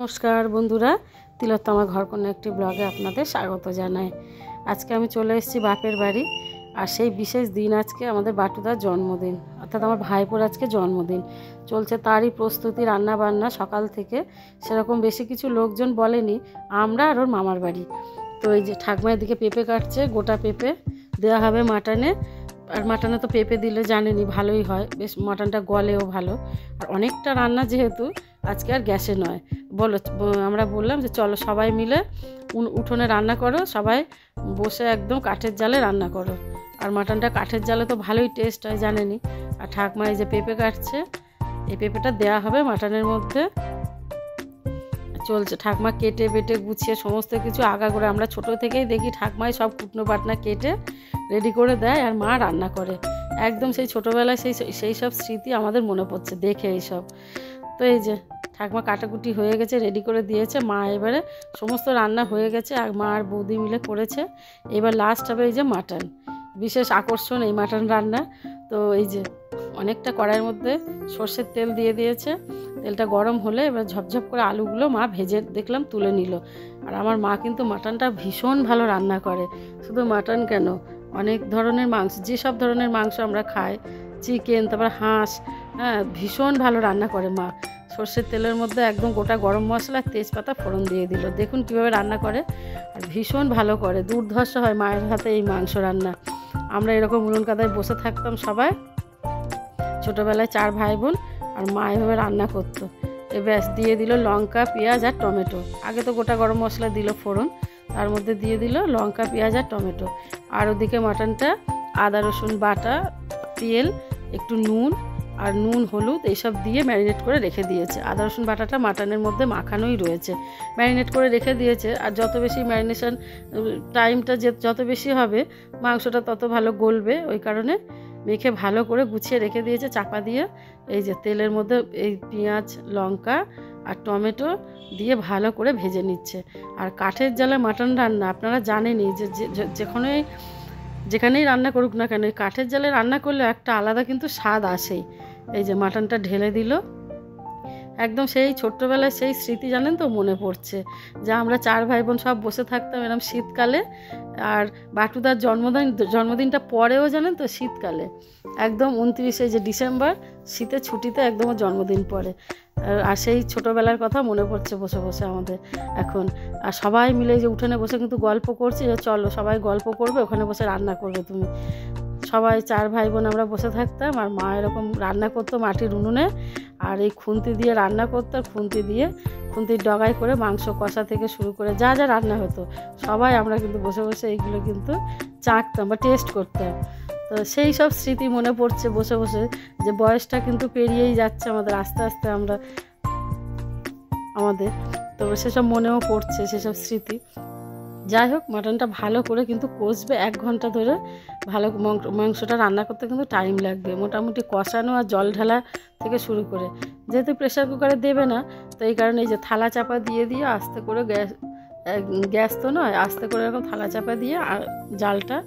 নমস্কার বন্ধুরা, তিলোত্তমা ঘরকন্যা একটি ব্লগে আপনাদের স্বাগত জানাই। আজকে আমি চলে এসেছি বাপের বাড়ি। আর সেই বিশেষ দিন আজকে আমাদের বাটুদার জন্মদিন, অর্থাৎ আমার ভাইপোর আজকে জন্মদিন চলছে। তারই প্রস্তুতি, রান্না বান্না সকাল থেকে। সেরকম বেশি কিছু লোকজন বলেনি, আমরা আর ওর মামার বাড়ি। তো এই যে ঠাকুমার দিকে পেঁপে কাটছে, গোটা পেঁপে দেওয়া হবে মাটনে। আর মাটনে তো পেঁপে দিলে জানেনি ভালোই হয়, বেশ মাটনটা গলেও ভালো। আর অনেকটা রান্না যেহেতু আজকে আর গ্যাসে নয়, আমরা বললাম যে চলো সবাই মিলে উঠোনে রান্না করো, সবাই বসে একদম কাঠের জালে রান্না করো। আর মাটনটা কাঠের জালে তো ভালোই টেস্ট হয় জানেনি। আর ঠাকুমা এই যে পেঁপে কাটছে, এই পেঁপেটা দেওয়া হবে মাটনের মধ্যে। চলছে ঠাকুমা কেটে বেটে গুছিয়ে সমস্ত কিছু আগা করে। আমরা ছোট থেকেই দেখি ঠাকুমাই সব কুটনো পাটনা কেটে রেডি করে দেয় আর মা রান্না করে। একদম সেই ছোটোবেলায় সেই সব স্মৃতি আমাদের মনে পড়ছে দেখে এইসব। তো এই যে ঠাকুমা কাটাকুটি হয়ে গেছে, রেডি করে দিয়েছে। মা এবারে সমস্ত রান্না হয়ে গেছে আর মা আর বৌদি মিলে করেছে। এবার লাস্ট হবে এই যে মাটন, বিশেষ আকর্ষণ এই মাটন রান্না। তো এই যে অনেকটা কড়াইয়ের মধ্যে সর্ষের তেল দিয়ে দিয়েছে। তেলটা গরম হলে এবার ঝপঝপ করে আলুগুলো মা ভেজে দেখলাম তুলে নিল। আর আমার মা কিন্তু মাটনটা ভীষণ ভালো রান্না করে। শুধু মাটন কেন, অনেক ধরনের মাংস, যেসব ধরনের মাংস আমরা খাই, চিকেন, তারপর হাঁস, হ্যাঁ, ভীষণ ভালো রান্না করে মা। সর্ষের তেলের মধ্যে একদম গোটা গরম মশলা, তেজপাতা ফোড়ন দিয়ে দিল। দেখুন কীভাবে রান্না করে, আর ভীষণ ভালো করে। দুর্ধর্ষ হয় মায়ের হাতে এই মাংস রান্না। আমরা এরকম উনুন কাদায় বসে থাকতাম সবাই ছোটোবেলায়, 4 ভাই বোন, আর মা এভাবে রান্না করতো। ব্যাস দিয়ে দিল লঙ্কা, পেঁয়াজ আর টমেটো। আগে তো গোটা গরম মশলা দিল ফোড়ন, তার মধ্যে দিয়ে দিল লঙ্কা, পেঁয়াজ আর টমেটো। আর ওদিকে মাটনটা আদা রসুন বাটা, তেল, একটু নুন আর হলুদ এইসব দিয়ে ম্যারিনেট করে রেখে দিয়েছে। আদা রসুন বাটাটা মাটনের মধ্যে মাখানোই রয়েছে, ম্যারিনেট করে রেখে দিয়েছে। আর যত বেশি ম্যারিনেশন টাইমটা যত বেশি হবে, মাংসটা তত ভালো গলবে। ওই কারণে মেখে ভালো করে গুছিয়ে রেখে দিয়েছে চাপা দিয়ে। এই যে তেলের মধ্যে এই পেঁয়াজ, লঙ্কা আর টমেটো দিয়ে ভালো করে ভেজে নিচ্ছে। আর কাঠের জালে মাটন রান্না আপনারা জানেনই যে যেখানেই রান্না করুক না কেন, এই কাঠের জালে রান্না করলে একটা আলাদা কিন্তু স্বাদ আসেই। এই যে মাটনটা ঢেলে দিল। একদম সেই ছোট্টবেলায় সেই স্মৃতি জানেন তো মনে পড়ছে, যে আমরা 4 ভাই বোন সব বসে থাকতাম এরকম শীতকালে। আর বাটুদার জন্মদিনটা পরেও জানেন তো শীতকালে, একদম 29 যে ডিসেম্বর, শীতের ছুটিতে একদম জন্মদিন পড়ে। আর সেই ছোটোবেলার কথা মনে পড়ছে বসে বসে আমাদের এখন। আর সবাই মিলে যে উঠোনে বসে কিন্তু গল্প করছি, যে চলো সবাই গল্প করবে, ওখানে বসে রান্না করবে তুমি। সবাই 4 ভাই বোন আমরা বসে থাকতাম, আর মা এরকম রান্না করতো মাটির উনুনে। আর এই খুন্তি দিয়ে রান্না করতো, আর খুন্তির ডগায় করে মাংস কষা থেকে শুরু করে যা যা রান্না হতো, সবাই আমরা কিন্তু বসে বসে এইগুলো কিন্তু চাখতাম বা টেস্ট করতাম। তো সেই সব স্মৃতি মনে পড়ছে বসে বসে, যে বয়সটা কিন্তু পেরিয়েই যাচ্ছে আমাদের আস্তে আস্তে আমাদের। তো সেসব মনেও পড়ছে সেসব স্মৃতি। যাই হোক, মাটনটা ভালো করে কিন্তু কষবে 1 ঘন্টা ধরে। ভালো মাংসটা রান্না করতে কিন্তু টাইম লাগবে, মোটামুটি কষানো আর জল ঢালা থেকে শুরু করে। যেহেতু প্রেশার কুকারে দেবে না, তো এই কারণে এই যে থালা চাপা দিয়ে আস্তে করে গ্যাস তো নয়, আস্তে করে এরকম থালা চাপা দিয়ে জালটা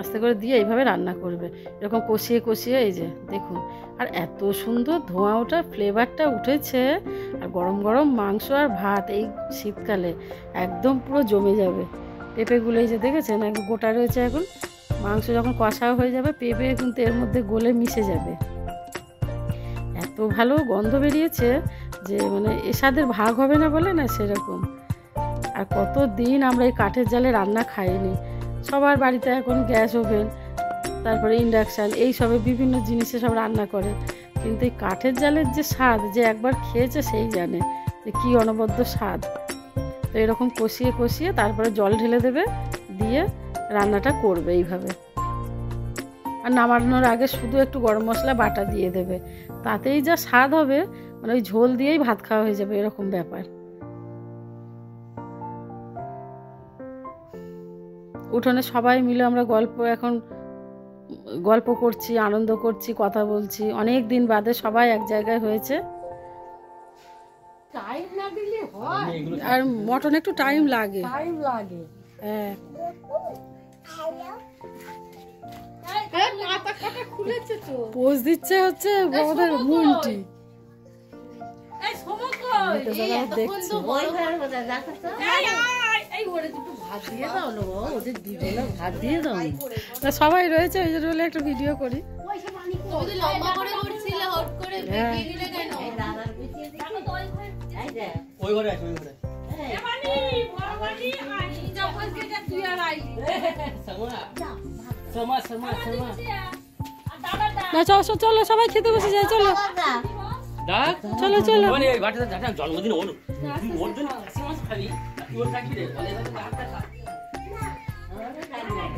আস্তে করে দিয়ে এইভাবে রান্না করবে, এরকম কষিয়ে কষিয়ে। এই যে দেখুন, আর এত সুন্দর ধোঁয়া ওঠা ফ্লেভারটা উঠেছে। আর গরম গরম মাংস আর ভাত এই শীতকালে একদম পুরো জমে যাবে। পেঁপেগুলো এই যে দেখেছেন একদম গোটা রয়েছে। এখন মাংস যখন কষাও হয়ে যাবে, পেঁপে কিন্তু এর মধ্যে গলে মিশে যাবে। এত ভালো গন্ধ বেরিয়েছে যে মানে এ স্বাদের ভাগ হবে না বলে না সেরকম। আর কতদিন আমরা এই কাঠের জালে রান্না খাইনি। সবার বাড়িতে এখন গ্যাস ওভেন, তারপরে ইন্ডাকশান, এই সবে বিভিন্ন জিনিসে সব রান্না করে। কিন্তু এই কাঠের জালের যে স্বাদ, যে একবার খেয়েছে সেই জানে যে কী অনবদ্য স্বাদ। তো এরকম কষিয়ে কষিয়ে তারপরে জল ঢেলে দেবে, দিয়ে রান্নাটা করবে এইভাবে। আর নামানোর আগে শুধু একটু গরম মশলা বাটা দিয়ে দেবে, তাতেই যা স্বাদ হবে, মানে ওই ঝোল দিয়েই ভাত খাওয়া হয়ে যাবে, এরকম ব্যাপার। উঠোনে সবাই মিলে আমরা গল্প করছি, আনন্দ করছি, কথা বলছি। অনেক দিন বাদে সবাই এক জায়গায় হয়েছে। আর মটন একটু টাইম লাগে। হ্যাঁ, পোজ দিচ্ছে হচ্ছে আমাদের মুন্টি। দেখছি সবাই রয়েছে ওই জন্য বলে একটা ভিডিও করি। না চলো চলো সবাই খেতে বসে যায়, চলো চলো চলো। জন্মদিন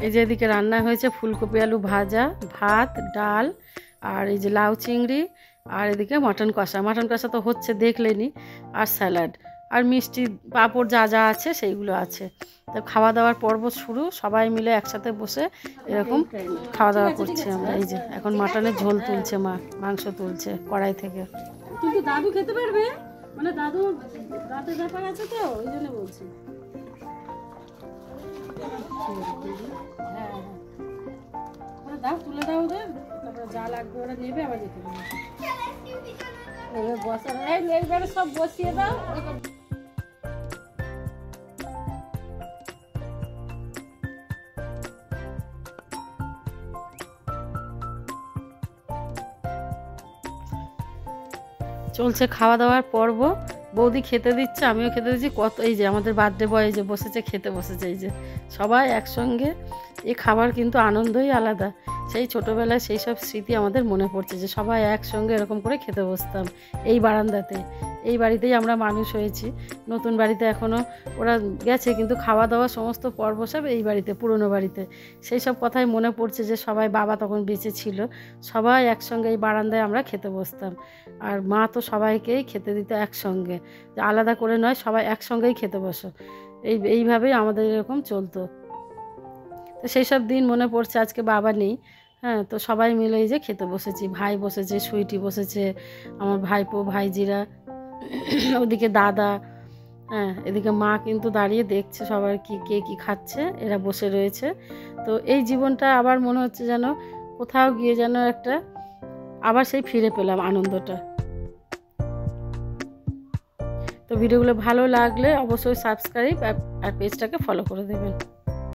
এই যে এদিকে রান্না হয়েছে ফুলকপি আলু ভাজা, ভাত, ডাল, আর এই যে লাউ চিংড়ি, আর এদিকে মটন কষা। মটন কষা তো হচ্ছে দেখলেনি, আর স্যালাড, আর মিষ্টি পাঁপড় যা যা আছে সেইগুলো আছে। তো খাওয়া দাওয়ার পর্ব শুরু, সবাই মিলে একসাথে বসে এরকম খাওয়া দাওয়া করছি আমরা। এই যে এখন মাটনের ঝোল তুলছে মা, মাংস তুলছে কড়াই থেকে। কিন্তু দাদু খেতে পারবে, মানে দাদু রাতের ব্যাপার আছে তো ওই জন্য বলছি। হ্যাঁ দাও, তুলে দাও ওদের, তারপরে যা লাগবে ওরা নেবে, আবার যেতে দেবে। এবার বসা একবারে সব বসিয়ে দাও। চলছে খাওয়া দাওয়ার পর্ব, বৌদি খেতে দিচ্ছে, আমিও খেতে দিচ্ছি। কত এই যে আমাদের বার্থডে বয় এই যে বসেছে, খেতে বসেছে। এই যে সবাই একসঙ্গে, এই খাবার কিন্তু আনন্দই আলাদা। সেই ছোটোবেলায় সেই সব স্মৃতি আমাদের মনে পড়ছে, যে সবাই একসঙ্গে এরকম করে খেতে বসতাম এই বারান্দাতে। এই বাড়িতেই আমরা মানুষ হয়েছি, নতুন বাড়িতে এখনও ওরা গেছে, কিন্তু খাওয়া দাওয়া সমস্ত পর্ব সব এই বাড়িতে, পুরনো বাড়িতে। সেই সব কথাই মনে পড়ছে, যে সবাই, বাবা তখন বেঁচে ছিল, সবাই একসঙ্গে এই বারান্দায় আমরা খেতে বসতাম। আর মা তো সবাইকেই খেতে দিত একসঙ্গে, যে আলাদা করে নয়, সবাই একসঙ্গেই খেতে বসো। এইভাবেই আমাদের এরকম চলতো। তো সেই সব দিন মনে পড়ছে। আজকে বাবা নেই, হ্যাঁ, তো সবাই মিলে এই যে খেতে বসেছি। ভাই বসেছে, সুইটি বসেছে, আমার ভাইপো, ভাইজিরা, ওদিকে দাদা, হ্যাঁ, এদিকে মা কিন্তু দাঁড়িয়ে দেখছে সবার কে কি খাচ্ছে, এরা বসে রয়েছে। তো এই জীবনটা আবার মনে হচ্ছে যেন কোথাও গিয়ে যেন একটা আবার সেই ফিরে পেলাম আনন্দটা। তো ভিডিওগুলো ভালো লাগলে অবশ্যই সাবস্ক্রাইব আর পেজটাকে ফলো করে দেবেন।